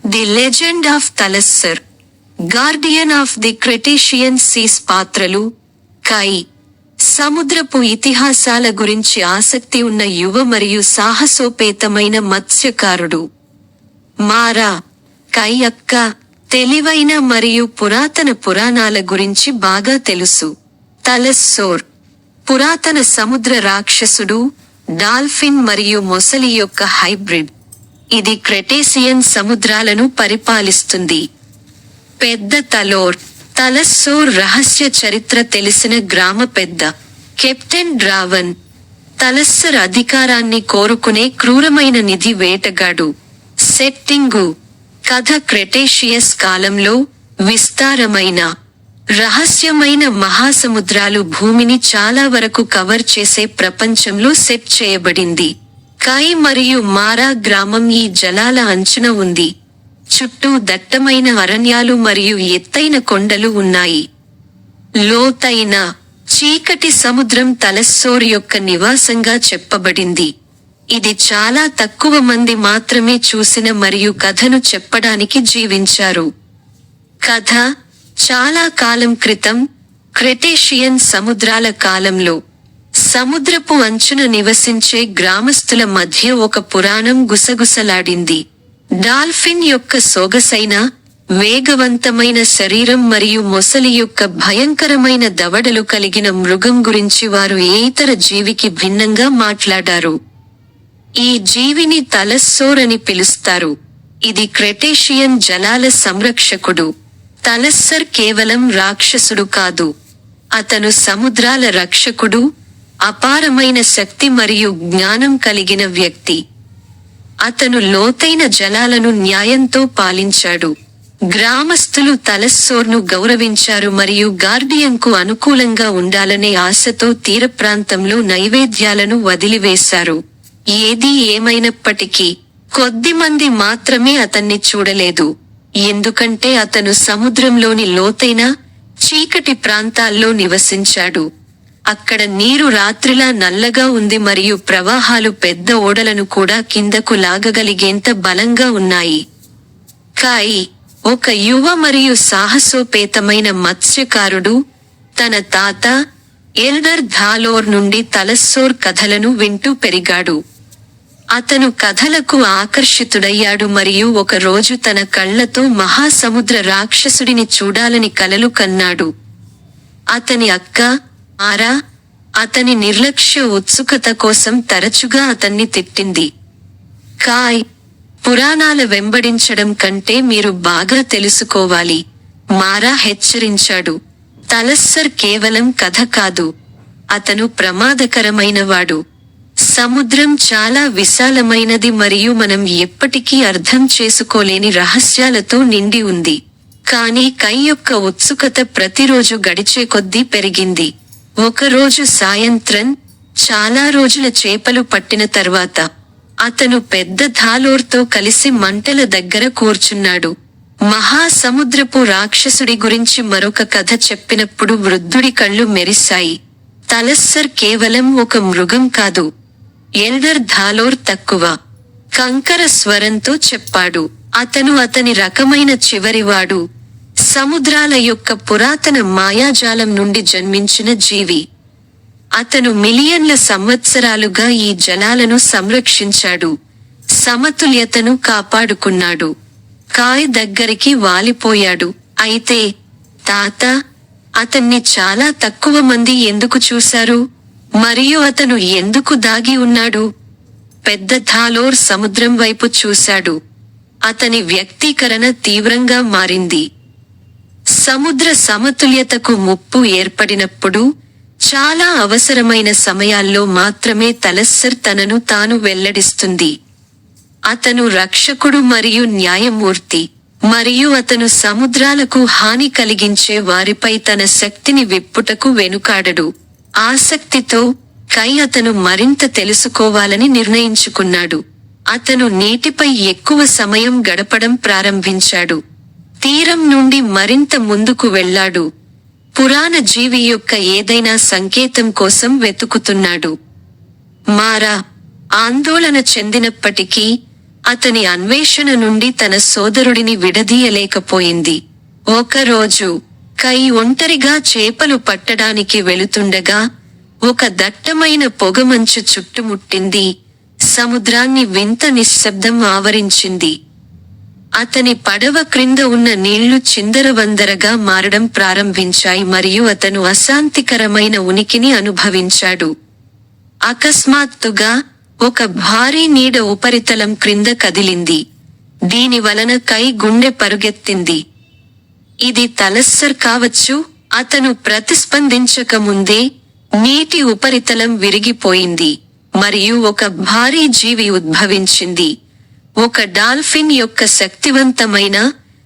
The legend of Thalassar, guardian of the Cretaceous seas. పాత్రలు: Kai. సముద్రపు ఇతిహాసాల గురించి ఆసక్తి ఉన్న యువ మరియు సాహసోపేతమైన మత్స్యకారుడు. మారా. కై అక్క తెలివైన మరియు పురాతన పురాణాల గురించి బాగా తెలుసు. తలస్సోర్ పురాతన సముద్ర రాక్షసుడు, డాల్ఫిన్ మరియు మొసలి యొక్క హైబ్రిడ్. ఇది క్రెటేసియన్ సముద్రాలను పరిపాలిస్తుంది. పెద్ద తలోర్. తలస్సోర్ రహస్య చరిత్ర తెలిసిన గ్రామ పెద్ద. కెప్టెన్ డ్రావన్. తలస్సర్ అధికారాన్ని కోరుకునే క్రూరమైన నిధి వేటగాడు. సెట్టింగు: కథ క్రెటేషియస్ కాలంలో విస్తారమైన, రహస్యమైన మహాసముద్రాలు భూమిని చాలా వరకు కవర్ చేసే ప్రపంచంలో సెట్ చేయబడింది. కై మరియు మారా గ్రామం ఈ జలాల అంచున ఉంది. చుట్టూ దట్టమైన అరణ్యాలు మరియు ఎత్తైన కొండలు ఉన్నాయి. లోతైన, చీకటి సముద్రం తలస్సోర్ యొక్క నివాసంగా చెప్పబడింది. ఇది చాలా తక్కువ మంది మాత్రమే చూసిన మరియు కథను చెప్పడానికి జీవించారు. కథ: చాలా కాలం క్రితం, క్రెటేషియన్ సముద్రాల కాలంలో, సముద్రపు అంచున నివసించే గ్రామస్తుల మధ్య ఒక పురాణం గుసగుసలాడింది. డాల్ఫిన్ యొక్క సొగసైన, వేగవంతమైన శరీరం మరియు మొసలి యొక్క భయంకరమైన దవడలు కలిగిన మృగం గురించి వారు ఏ ఇతర జీవికి భిన్నంగా మాట్లాడారు. ఈ జీవిని తలస్సోర్ అని పిలుస్తారు. ఇది క్రెటేషియన్ జలాల సంరక్షకుడు. తలస్సర్ కేవలం రాక్షసుడు కాదు. అతను సముద్రాల రక్షకుడు, అపారమైన శక్తి మరియు జ్ఞానం కలిగిన వ్యక్తి. అతను లోతైన జలాలను న్యాయంతో పాలించాడు. గ్రామస్తులు తలస్సోర్ను గౌరవించారు మరియు గార్డియన్కు అనుకూలంగా ఉండాలనే ఆశతో తీరప్రాంతంలో నైవేద్యాలను వదిలివేశారు. ఏది ఏమైనప్పటికీ, కొద్దిమంది మాత్రమే అతన్ని చూడలేదు. ఎందుకంటే అతను సముద్రంలోని లోతైన, చీకటి ప్రాంతాల్లో నివసించాడు. అక్కడ నీరు రాత్రిలా నల్లగా ఉంది మరియు ప్రవాహాలు పెద్ద ఓడలను కూడా కిందకు లాగగలిగేంత బలంగా ఉన్నాయి. కై ఒక యువ మరియు సాహసోపేతమైన మత్స్యకారుడు. తన తాత, ఎల్డర్ థాలోర్ నుండి తలస్సోర్ కథలను వింటూ పెరిగాడు. అతను కథలకు ఆకర్షితుడయ్యాడు మరియు ఒక రోజు తన కళ్లతో మహాసముద్ర రాక్షసుడిని చూడాలని కలలు కన్నాడు. అతని అక్క, మారా, అతని నిర్లక్ష్య ఉత్సుకత కోసం తరచుగా అతన్ని తిట్టింది. కాయ్ పురాణాల వెంబడించడం కంటే మీరు బాగా తెలుసుకోవాలి, మారా హెచ్చరించాడు. తలస్సర్ కేవలం కథ కాదు, అతను ప్రమాదకరమైనవాడు. సముద్రం చాలా విశాలమైనది మరియు మనం ఎప్పటికీ అర్థం చేసుకోలేని రహస్యాలతో నిండి ఉంది. కానీ కై యొక్క ఉత్సుకత ప్రతిరోజు గడిచే కొద్దీ పెరిగింది. ఒకరోజు సాయంత్రం, చాలా రోజుల చేపలు పట్టిన తర్వాత, అతను పెద్ద థాలోర్తో కలిసి మంటల దగ్గర కూర్చున్నాడు. మహాసముద్రపు రాక్షసుడి గురించి మరొక కథ చెప్పినప్పుడు వృద్ధుడి కళ్ళు మెరిశాయి. తలస్సర్ కేవలం ఒక మృగం కాదు, ఎల్డర్ థాలోర్ తక్కువ. కంకర స్వరంతో చెప్పాడు. అతను అతని రకమైన చివరివాడు, సముద్రాల యొక్క పురాతన మాయాజాలం నుండి జన్మించిన జీవి. అతను మిలియన్ల సంవత్సరాలుగా ఈ జలాలను సంరక్షించాడు, సమతుల్యతను కాపాడుకున్నాడు. కాయ్ దగ్గరికి వాలిపోయాడు. అయితే, తాత, అతన్ని చాలా తక్కువ మంది ఎందుకు చూశారు? మరియు అతను ఎందుకు దాగి ఉన్నాడు? పెద్ద థాలోర్ సముద్రం వైపు చూశాడు. అతని వ్యక్తీకరణ తీవ్రంగా మారింది. సముద్ర సమతుల్యతకు ముప్పు ఏర్పడినప్పుడు, చాలా అవసరమైన సమయాల్లో మాత్రమే తలస్సర్ తనను తాను వెల్లడిస్తుంది. అతను రక్షకుడు మరియు న్యాయమూర్తి, మరియు అతను సముద్రాలకు హాని కలిగించే వారిపై తన శక్తిని విప్పుటకు వెనుకాడడు. ఆసక్తితో, కై అతను మరింత తెలుసుకోవాలని నిర్ణయించుకున్నాడు. అతను నీటిపై ఎక్కువ సమయం గడపడం ప్రారంభించాడు. తీరం నుండి మరింత ముందుకు వెళ్ళాడు. పురాణ జీవి యొక్క ఏదైనా సంకేతం కోసం వెతుకుతున్నాడు. మారా ఆందోళన చెందినప్పటికీ, అతని అన్వేషణ నుండి తన సోదరుడిని విడదీయలేకపోయింది. ఒకరోజు కై ఒంటరిగా చేపలు పట్టడానికి వెళుతుండగా ఒక దట్టమైన పొగమంచు చుట్టుముట్టింది. సముద్రాన్ని వింత నిశ్శబ్దం ఆవరించింది. అతని పడవ క్రింద ఉన్న నీళ్లు చిందరవందరగా మారడం ప్రారంభించాయి మరియు అతను అశాంతికరమైన ఉనికిని అనుభవించాడు. అకస్మాత్తుగా ఒక భారీ నీడ ఉపరితలం క్రింద కదిలింది. దీని వలన కై గుండె పరుగెత్తింది. ఇది తలస్సర్ కావచ్చు. అతను ప్రతిస్పందించక ముందే నీటి ఉపరితలం విరిగిపోయింది మరియు ఒక భారీ జీవి ఉద్భవించింది. ఒక డాల్ఫిన్ యొక్క శక్తివంతమైన,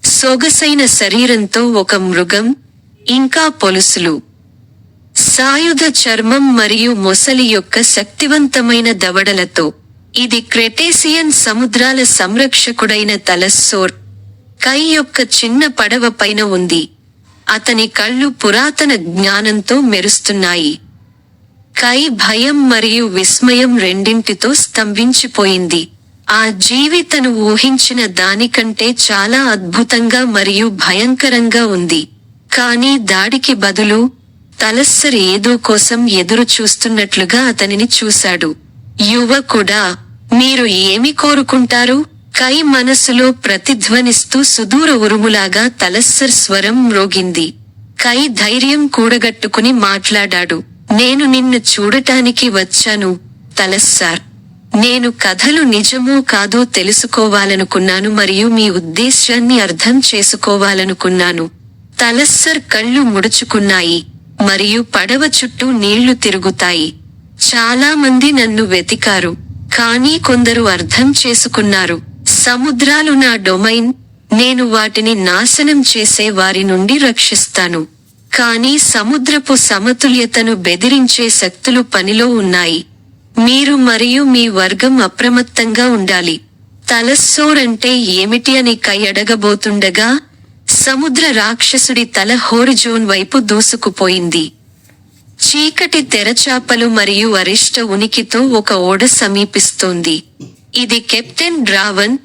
సొగసైన శరీరంతో ఒక మృగం, ఇంకా పొలుసులు, సాయుధ చర్మం మరియు మొసలి యొక్క శక్తివంతమైన దవడలతో. ఇది క్రెటేసియన్ సముద్రాల సంరక్షకుడైన తలస్సోర్ కై యొక్క చిన్న పడవ పైన ఉంది. అతని కళ్ళు పురాతన జ్ఞానంతో మెరుస్తున్నాయి. కై భయం మరియు విస్మయం రెండింటితో స్తంభించిపోయింది. ఆ జీవి తను ఊహించిన దానికంటే చాలా అద్భుతంగా మరియు భయంకరంగా ఉంది. కానీ దాడికి బదులు తలస్సర్ ఏదో కోసం ఎదురు చూస్తున్నట్లుగా అతనిని చూశాడు. యువకుడా, మీరు ఏమి కోరుకుంటారు? కై మనసులో ప్రతిధ్వనిస్తూ సుదూర ఉరుములాగా తలస్సర్ స్వరం మ్రోగింది. కై ధైర్యం కూడగట్టుకుని మాట్లాడాడు. నేను నిన్ను చూడటానికి వచ్చాను, తలస్సార్. నేను కథలు నిజమో కాదో తెలుసుకోవాలనుకున్నాను మరియు మీ ఉద్దేశ్యాన్ని అర్థం చేసుకోవాలనుకున్నాను. తలస్సర్ కళ్ళు ముడుచుకున్నాయి మరియు పడవ చుట్టూ నీళ్లు తిరుగుతాయి. చాలా మంది నన్ను వెతికారు, కానీ కొందరు అర్థం చేసుకున్నారు. సముద్రాలు నా డొమైన్. నేను వాటిని నాశనం చేసే వారి నుండి రక్షిస్తాను. కానీ సముద్రపు సమతుల్యతను బెదిరించే శక్తులు పనిలో ఉన్నాయి. మీరు మరియు మీ వర్గం అప్రమత్తంగా ఉండాలి. తలస్సోర్ అంటే ఏమిటి అని కై అడగబోతుండగా సముద్ర రాక్షసుడి తల హోరిజోన్ వైపు దూసుకుపోయింది. చీకటి తెరచాపలు మరియు అరిష్ట ఉనికితో ఒక ఓడ సమీపిస్తోంది. ఇది కెప్టెన్ డ్రావన్,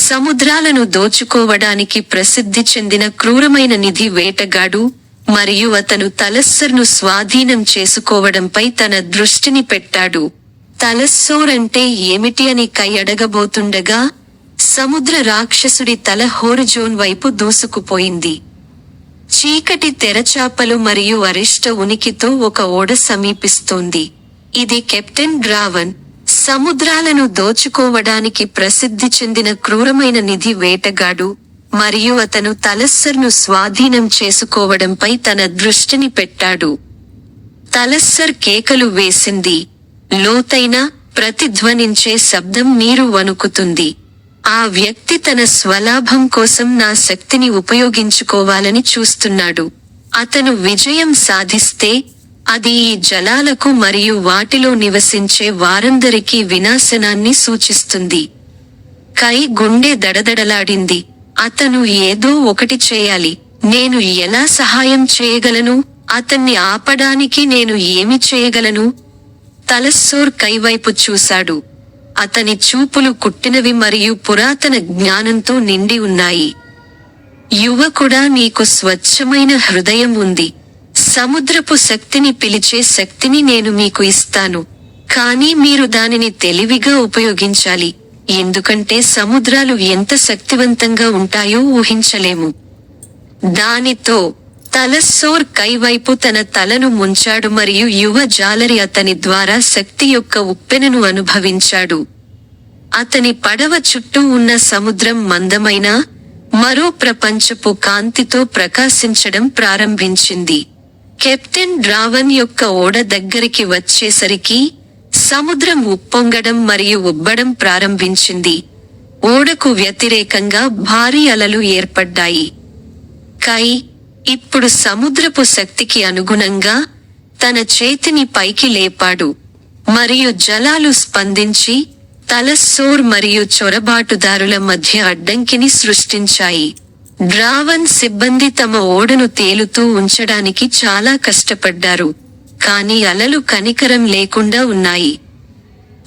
సముద్రాలను దోచుకోవడానికి ప్రసిద్ధి చెందిన క్రూరమైన నిధి వేటగాడు, మరియు అతను తలస్సర్ను స్వాధీనం చేసుకోవడంపై తన దృష్టిని పెట్టాడు. తలస్సోర్ అంటే ఏమిటి అని కై అడగబోతుండగా సముద్ర రాక్షసుడి తల హోరిజోన్ వైపు దూసుకుపోయింది. చీకటి తెరచాపలు మరియు అరిష్ట ఉనికితో ఒక ఓడ సమీపిస్తోంది. ఇది కెప్టెన్ డ్రావన్, సముద్రాలను దోచుకోవడానికి ప్రసిద్ధి చెందిన క్రూరమైన నిధి వేటగాడు, మరియు అతను తలస్సర్ను స్వాధీనం చేసుకోవడంపై తన దృష్టిని పెట్టాడు. తలస్సర్ కేకలు వేసింది. లోతైన, ప్రతిధ్వనించే శబ్దం నీరు వణుకుతుంది. ఆ వ్యక్తి తన స్వలాభం కోసం నా శక్తిని ఉపయోగించుకోవాలని చూస్తున్నాడు. అతను విజయం సాధిస్తే అది ఈ జలాలకు మరియు వాటిలో నివసించే వారందరికీ వినాశనాన్ని సూచిస్తుంది. కై గుండె దడదడలాడింది. అతను ఏదో ఒకటి చేయాలి. నేను ఎలా సహాయం చేయగలను? అతన్ని ఆపడానికి నేను ఏమి చేయగలను? తలస్సోర్ కై వైపు చూశాడు. అతని చూపులు కుట్టినవి మరియు పురాతన జ్ఞానంతో నిండి ఉన్నాయి. యువకుడా, నీకు స్వచ్ఛమైన హృదయం ఉంది. సముద్రపు శక్తిని పిలిచే శక్తిని నేను మీకు ఇస్తాను. కానీ మీరు దానిని తెలివిగా ఉపయోగించాలి, ఎందుకంటే సముద్రాలు ఎంత శక్తివంతంగా ఉంటాయో ఊహించలేము. దానితో తలస్సోర్ కై వైపు తన తలను ముంచాడు మరియు యువ జాలరి అతని ద్వారా శక్తి యొక్క ఉప్పెనను అనుభవించాడు. అతని పడవ చుట్టూ ఉన్న సముద్రం మందమైన, మరో ప్రపంచపు కాంతితో ప్రకాశించడం ప్రారంభించింది. కెప్టెన్ డ్రావన్ యొక్క ఓడ దగ్గరికి వచ్చేసరికి సముద్రం ఉప్పొంగడం మరియు ఉబ్బడం ప్రారంభించింది. ఓడకు వ్యతిరేకంగా భారీ అలలు ఏర్పడ్డాయి. కై ఇప్పుడు సముద్రపు శక్తికి అనుగుణంగా తన చేతిని పైకి లేపాడు మరియు జలాలు స్పందించి తలస్సోర్ మరియు చొరబాటుదారుల మధ్య అడ్డంకిని సృష్టించాయి. డ్రావన్ సిబ్బంది తమ ఓడను తేలుతూ ఉంచడానికి చాలా కష్టపడ్డారు, కానీ అలలు కనికరం లేకుండా ఉన్నాయి.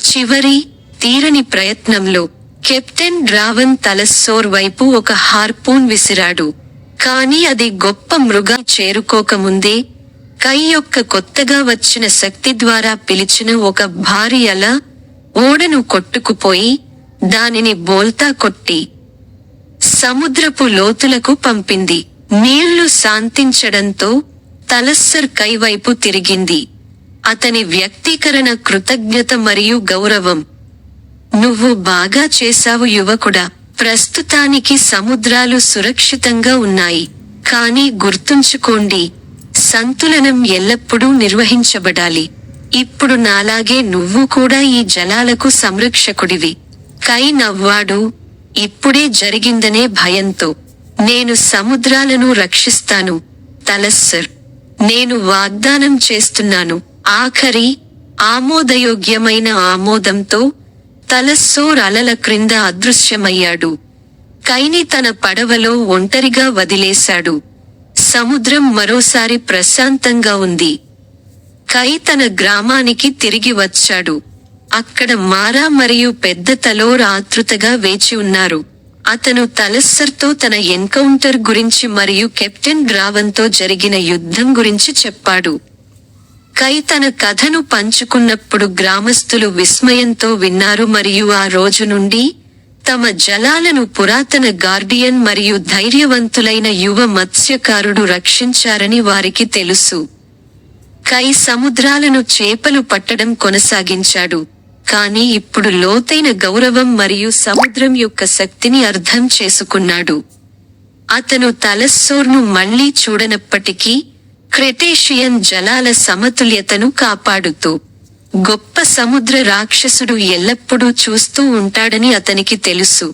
చివరి, తీరని ప్రయత్నంలో కెప్టెన్ డ్రావన్ తలస్సోర్ వైపు ఒక హార్పూన్ విసిరాడు. కాని అది గొప్ప మృగా చేరుకోకముందే కై యొక్క కొత్తగా వచ్చిన శక్తి ద్వారా పిలిచిన ఒక భారీ అల ఓడను కొట్టుకుపోయి దానిని బోల్తా కొట్టి సముద్రపు లోతులకు పంపింది. నీళ్లు శాంతించడంతో తలస్సర్ కై వైపు తిరిగింది. అతని వ్యక్తీకరణ కృతజ్ఞత మరియు గౌరవం. నువ్వు బాగా చేశావు యువకుడా. ప్రస్తుతానికి సముద్రాలు సురక్షితంగా ఉన్నాయి. కానీ గుర్తుంచుకోండి, సంతులనం ఎల్లప్పుడూ నిర్వహించబడాలి. ఇప్పుడు నాలాగే నువ్వు కూడా ఈ జలాలకు సంరక్షకుడివి. కై నవ్వాడు, ఇప్పుడే జరిగిందనే భయంతో. నేను సముద్రాలను రక్షిస్తాను తలస్సర్. నేను వాగ్దానం చేస్తున్నాను. ఆఖరి ఆమోదయోగ్యమైన ఆమోదంతో తలస్సోర్ అలల క్రింద అదృశ్యమయ్యాడు. కైని తన పడవలో ఒంటరిగా వదిలేశాడు. సముద్రం మరోసారి ప్రశాంతంగా ఉంది. కై తన గ్రామానికి తిరిగి వచ్చాడు. అక్కడ మారా మరియు పెద్ద తలోర్ ఆతృతగా వేచి ఉన్నారు. అతను తలస్సర్తో తన ఎన్కౌంటర్ గురించి మరియు కెప్టెన్ డ్రావన్తో జరిగిన యుద్ధం గురించి చెప్పాడు. కై తన కథను పంచుకున్నప్పుడు గ్రామస్తులు విస్మయంతో విన్నారు మరియు ఆ రోజు నుండి తమ జలాలను పురాతన గార్డియన్ మరియు ధైర్యవంతులైన యువ మత్స్యకారుడు రక్షించారని వారికి తెలుసు. కై సముద్రాలను చేపలు పట్టడం కొనసాగించాడు. కానీ ఇప్పుడు లోతైన గౌరవం మరియు సముద్రం యొక్క శక్తిని అర్థం చేసుకున్నాడు. అతను తలస్సోర్ను మళ్లీ చూడనప్పటికీ క్రెటేషియన్ జలాల సమతుల్యతను కాపాడుతూ గొప్ప సముద్ర రాక్షసుడు ఎల్లప్పుడూ చూస్తూ ఉంటాడని అతనికి తెలుసు.